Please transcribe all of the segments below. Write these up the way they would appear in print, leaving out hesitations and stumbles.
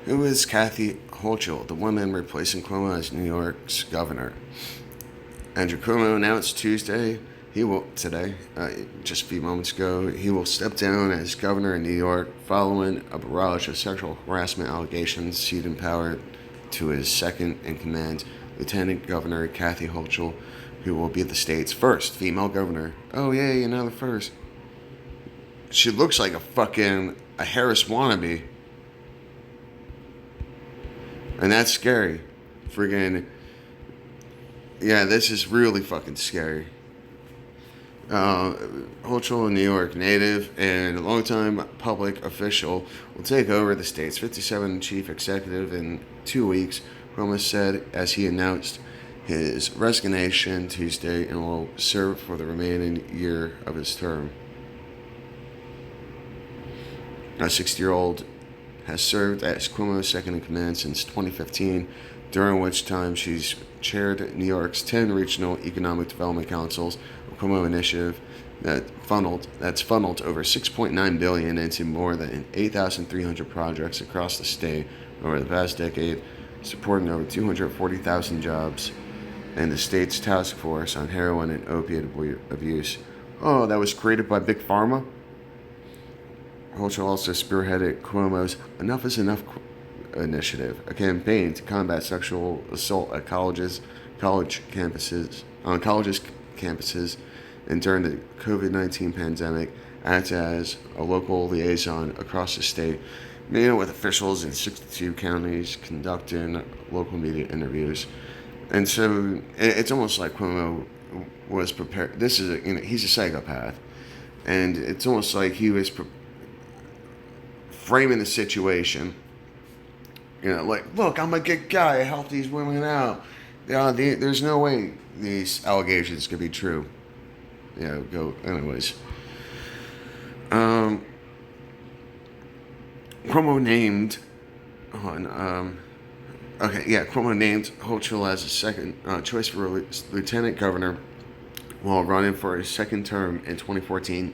Who is Kathy Hochul, the woman replacing Cuomo as New York's governor? Andrew Cuomo announced today, just a few moments ago, he will step down as governor in New York following a barrage of sexual harassment allegations, ceding power to his second in command, Lieutenant Governor Kathy Hochul, who will be the state's first female governor. Oh, yay, the first. She looks like a Harris wannabe. And that's scary. Friggin'. Yeah, this is really fucking scary. Hochul, a New York native and a longtime public official, will take over the state's 57 chief executive in 2 weeks, Cuomo said as he announced his resignation Tuesday and will serve for the remaining year of his term. A 60-year-old has served as Cuomo's second in command since 2015, during which time she's chaired New York's 10 regional economic development councils, a Cuomo initiative that's funneled over $6.9 billion into more than 8,300 projects across the state over the past decade, supporting over 240,000 jobs, and the state's task force on heroin and opiate abuse. Oh, that was created by Big Pharma? Hochul also spearheaded Cuomo's Enough is Enough initiative, a campaign to combat sexual assault at colleges campuses, and during the COVID-19 pandemic, acts as a local liaison across the state, meeting with officials in 62 counties, conducting local media interviews. And so it's almost like Cuomo was prepared. He's a psychopath, and it's almost like he was framing the situation. Like, look, I'm a good guy. I help these women out. There's no way these allegations could be true. Go anyways. Cuomo named Cuomo named Hochul as a second choice for lieutenant governor while running for his second term in 2014,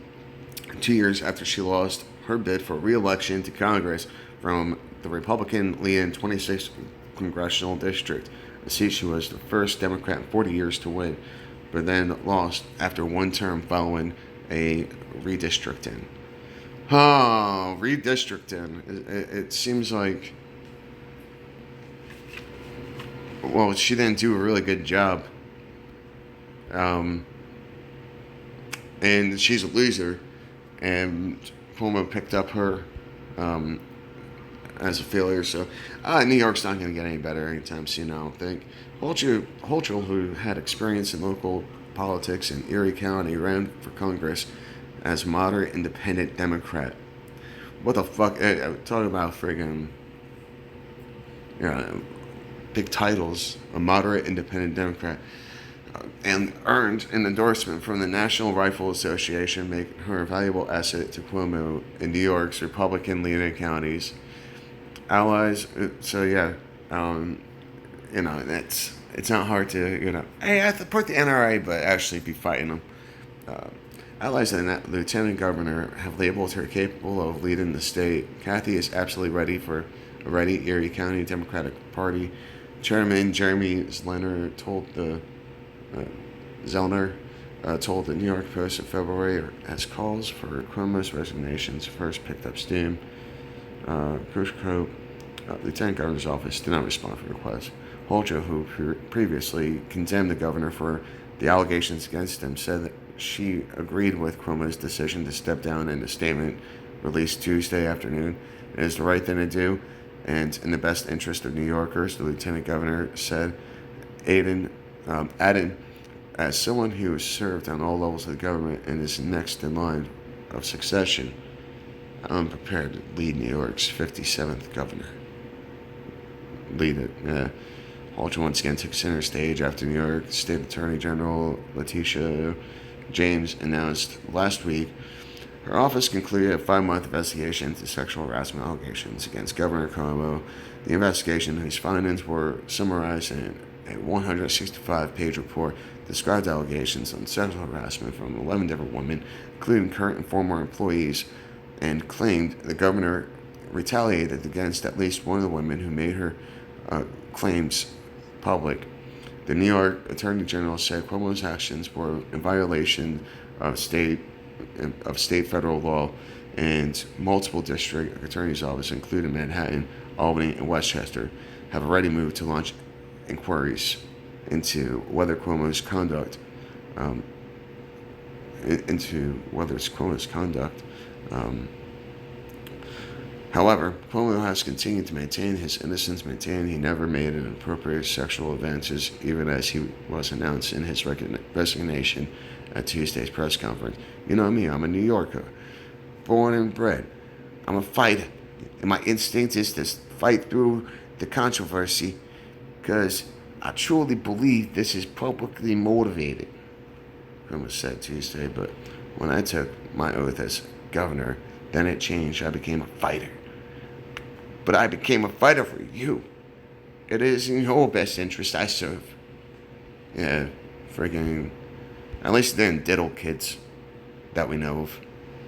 2 years after she lost her bid for re-election to Congress from the Republican leading 26th congressional district, a seat she was the first Democrat in 40 years to win, but then lost after one term following a redistricting. Redistricting. It seems like, well, she didn't do a really good job. And she's a loser. And Cuomo picked up her as a failure. So New York's not going to get any better anytime soon, I don't think. Hochul, who had experience in local politics in Erie County, ran for Congress as moderate independent Democrat. What the fuck? Talking about friggin' big titles. A moderate independent Democrat. And earned an endorsement from the National Rifle Association, making her a valuable asset to Cuomo in New York's Republican leading counties. Allies, it's not hard to, hey, I have to support the NRA, but actually be fighting them. Allies and that lieutenant governor have labeled her capable of leading the state. Kathy is absolutely ready. Erie County Democratic Party Chairman Jeremy Zellner told the New York Post in February as calls for Cuomo's resignations first picked up steam. Lieutenant Governor's office did not respond to the request. Hochul, who previously condemned the governor for the allegations against him, said that she agreed with Cuomo's decision to step down in a statement released Tuesday afternoon. It is the right thing to do, and in the best interest of New Yorkers, the lieutenant governor said, adding, as someone who has served on all levels of the government and is next in line of succession, I'm prepared to lead New York's 57th governor. Lead it. Hochul once again took center stage after New York State Attorney General Letitia James announced last week her office concluded a 5-month investigation into sexual harassment allegations against Governor Cuomo. The investigation, whose findings were summarized in a 165-page report, described allegations on sexual harassment from 11 different women, including current and former employees, and claimed the governor retaliated against at least one of the women who made her claims public. The New York Attorney General said Cuomo's actions were in violation of state federal law, and multiple district attorneys' offices, including Manhattan, Albany, and Westchester, have already moved to launch inquiries into whether Cuomo's conduct, However, Cuomo has continued to maintain his innocence, maintaining he never made inappropriate sexual advances, even as he was announced in his resignation at Tuesday's press conference. You know me, I'm a New Yorker, born and bred. I'm a fighter, and my instinct is to fight through the controversy because I truly believe this is publicly motivated, Cuomo said Tuesday. But when I took my oath as governor, then it changed. I became a fighter. But I became a fighter for you. It is in your best interest I serve. Yeah, friggin'. At least they didn't diddle kids that we know of.